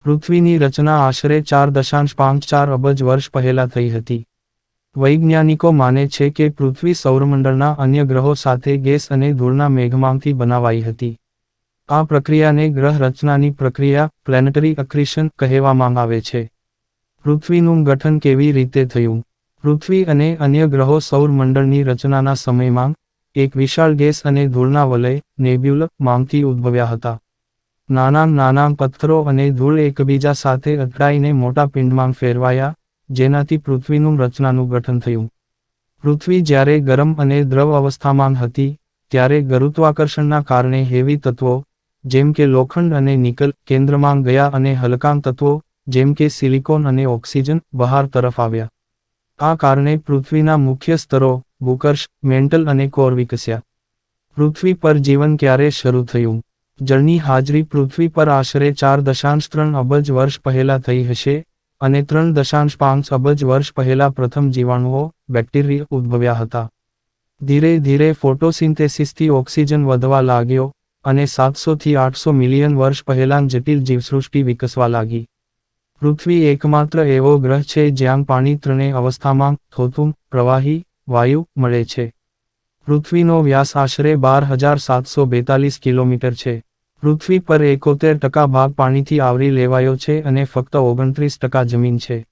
પૃથ્વીની રચના આશરે 4.54 અબજ વર્ષ પહેલાં થઈ હતી. વૈજ્ઞાનિકો માને છે કે પૃથ્વી સૌરમંડળના અન્ય ગ્રહો સાથે ગેસ અને ધૂળના મેઘમાંથી બનાવાઈ હતી. આ પ્રક્રિયાને ગ્રહ રચનાની પ્રક્રિયા પ્લેનેટરી અક્રીશન કહેવામાં આવે છે. પૃથ્વીનું ગઠન કેવી રીતે થયું? પૃથ્વી અને અન્ય ગ્રહો સૌરમંડળની રચનાના સમયમાં એક વિશાળ ગેસ અને ધૂળના વલય નેબ્યુલ માંથી ઉદ્ભવ્યા હતા. નાના પથ્થરો અને ધૂળ એકબીજા સાથે અથડાઈને મોટા પિંડમાં ફેરવાયા, જેનાથી પૃથ્વીનું રચનાનું ગઠન થયું. પૃથ્વી જ્યારે ગરમ અને દ્રવ અવસ્થામાં હતી, ત્યારે ગુરુત્વાકર્ષણના કારણે હેવી તત્વો, જેમ કે લોખંડ અને નિકલ, કેન્દ્રમાં ગયા અને હલકા તત્વો, જેમ કે સિલિકોન અને ઓક્સિજન, બહાર તરફ આવ્યા. આ કારણે પૃથ્વીના મુખ્ય સ્તરો, ભૂકર્ષ, મેન્ટલ અને કોર વિકસ્યા. પૃથ્વી પર જીવન ક્યારે શરૂ થયું? જળની હાજરી પૃથ્વી પર આશરે 4.3 અબજ વર્ષ પહેલાં થઈ હશે, અને 3.5 અબજ વર્ષ પહેલાં પ્રથમ જીવાણુઓ, બેક્ટેરિયા ઉદ્ભવ્યા હતા. ધીરે ધીરે ફોટોસિન્થેસિસથી ઓક્સિજન વધવા લાગ્યો, અને 700 થી 800 મિલિયન વર્ષ પહેલાં જટિલ જીવસૃષ્ટિ વિકસવા લાગી. પૃથ્વી એકમાત્ર એવો ગ્રહ છે જ્યાં પાણી ત્રણેય અવસ્થામાં, થોતું, પ્રવાહી, વાયુ, મળે છે. પૃથ્વીનો વ્યાસ આશરે 12,742 કિલોમીટર છે. પૃથ્વી પર 71% ભાગ પાણીથી આવરી લેવાયો છે અને ફક્ત 29% જમીન છે.